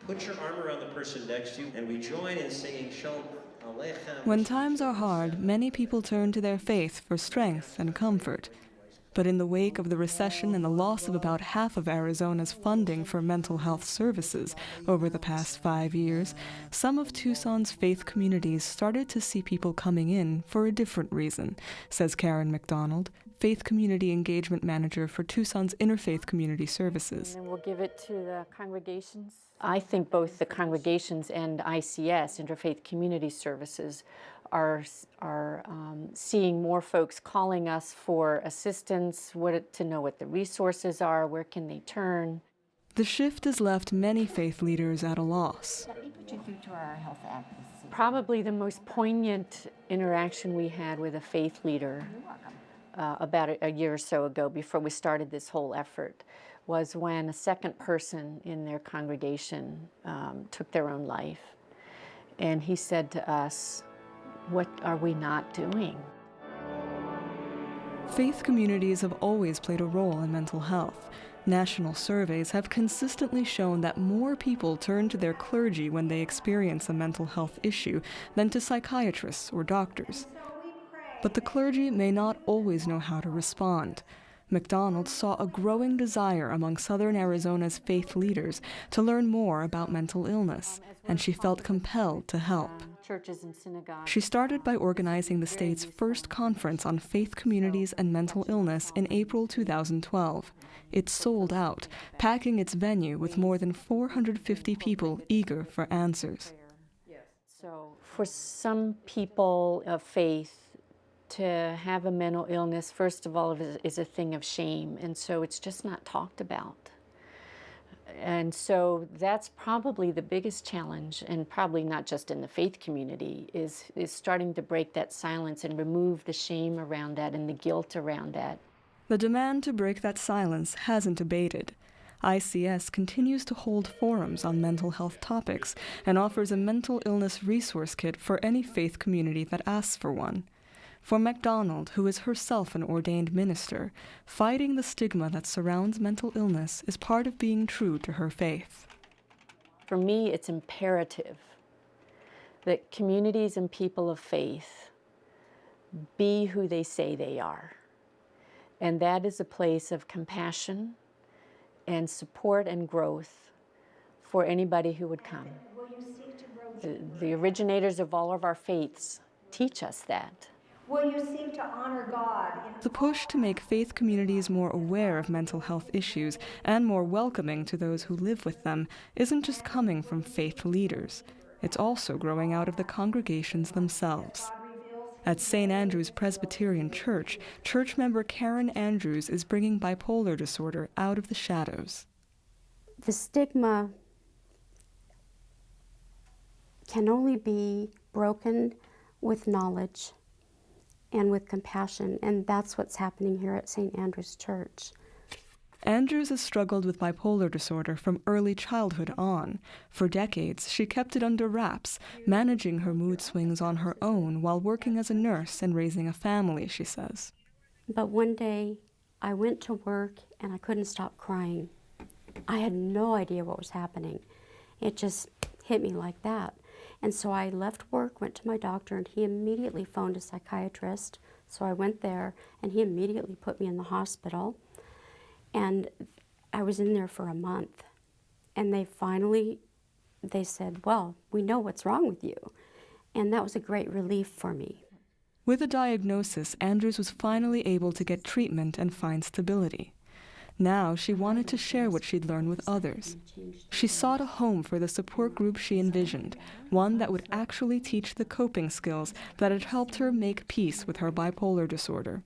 Put your arm around the person next to you, and we join in singing Shalom Aleichem. When times are hard, many people turn to their faith for strength and comfort. But in the wake of the recession and the loss of about half of Arizona's funding for mental health services over the past 5 years, some of Tucson's faith communities started to see people coming in for a different reason, says Karen McDonald, Faith Community Engagement Manager for Tucson's Interfaith Community Services. And we'll give it to the congregations. I think both the congregations and ICS, Interfaith Community Services, are seeing more folks calling us for assistance, to know what the resources are, where can they turn. The shift has left many faith leaders at a loss. What did you do to our health advocacy? Probably the most poignant interaction we had with a faith leader about a year or so ago, before we started this whole effort, was when a second person in their congregation took their own life. And he said to us, "What are we not doing?" Faith communities have always played a role in mental health. National surveys have consistently shown that more people turn to their clergy when they experience a mental health issue than to psychiatrists or doctors. But the clergy may not always know how to respond. McDonald saw a growing desire among Southern Arizona's faith leaders to learn more about mental illness, and she felt compelled to help. Churches and synagogues. She started by organizing the state's first conference on faith communities and mental illness in April 2012. It sold out, packing its venue with more than 450 people eager for answers. So for some people of faith, to have a mental illness, first of all, is a thing of shame, and so it's just not talked about. And so that's probably the biggest challenge, and probably not just in the faith community, is starting to break that silence and remove the shame around that and the guilt around that. The demand to break that silence hasn't abated. ICS continues to hold forums on mental health topics and offers a mental illness resource kit for any faith community that asks for one. For McDonald, who is herself an ordained minister, fighting the stigma that surrounds mental illness is part of being true to her faith. For me, it's imperative that communities and people of faith be who they say they are. And that is a place of compassion and support and growth for anybody who would come. The originators of all of our faiths teach us that. Will you seek to honor God? The push to make faith communities more aware of mental health issues and more welcoming to those who live with them isn't just coming from faith leaders. It's also growing out of the congregations themselves. At St. Andrew's Presbyterian Church, church member Karen Andrews is bringing bipolar disorder out of the shadows. The stigma can only be broken with knowledge and with compassion, and that's what's happening here at St. Andrew's Church. Andrews has struggled with bipolar disorder from early childhood on. For decades, she kept it under wraps, managing her mood swings on her own while working as a nurse and raising a family, she says. But one day, I went to work and I couldn't stop crying. I had no idea what was happening. It just hit me like that. And so I left work, went to my doctor, and he immediately phoned a psychiatrist. So I went there, and he immediately put me in the hospital. And I was in there for a month. And they said, "Well, we know what's wrong with you." And that was a great relief for me. With a diagnosis, Andrews was finally able to get treatment and find stability. Now she wanted to share what she'd learned with others. She sought a home for the support group she envisioned, one that would actually teach the coping skills that had helped her make peace with her bipolar disorder.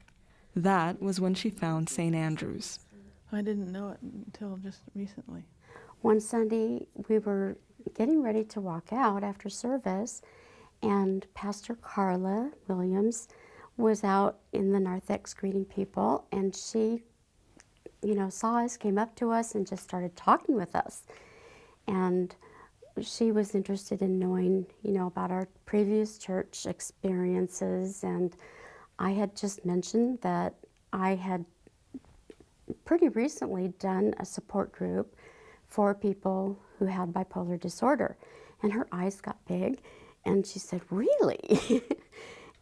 That was when she found St. Andrew's. I didn't know it until just recently. One Sunday, we were getting ready to walk out after service, and Pastor Carla Williams was out in the narthex greeting people, and she saw us, came up to us, and just started talking with us. And she was interested in knowing, about our previous church experiences. And I had just mentioned that I had pretty recently done a support group for people who had bipolar disorder. And her eyes got big, and she said, "Really?"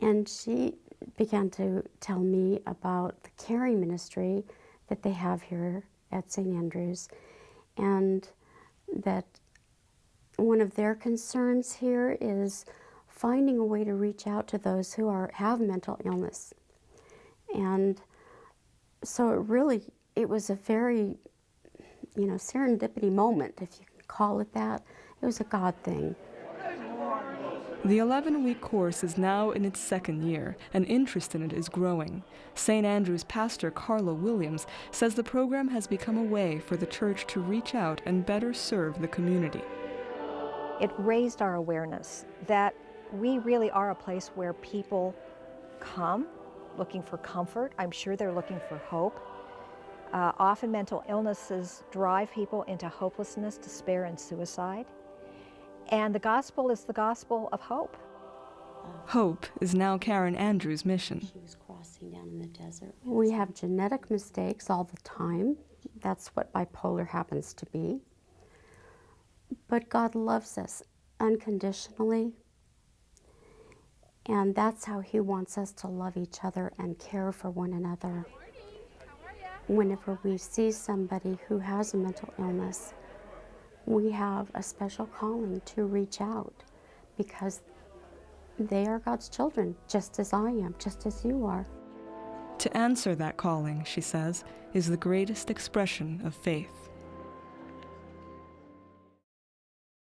And she began to tell me about the caring ministry that they have here at St. Andrews, and that one of their concerns here is finding a way to reach out to those who have mental illness. And so it was a very, serendipity moment, if you can call it that. It was a God thing. The 11-week course is now in its second year, and interest in it is growing. St. Andrew's pastor Carla Williams says the program has become a way for the church to reach out and better serve the community. It raised our awareness that we really are a place where people come looking for comfort. I'm sure they're looking for hope. Often mental illnesses drive people into hopelessness, despair, and suicide. And the gospel is the gospel of hope. Hope is now Karen Andrews' mission. She was crossing down in the desert. We have genetic mistakes all the time. That's what bipolar happens to be. But God loves us unconditionally, and that's how He wants us to love each other and care for one another. Whenever we see somebody who has a mental illness, we have a special calling to reach out, because they are God's children, just as I am, just as you are. To answer that calling, she says, is the greatest expression of faith.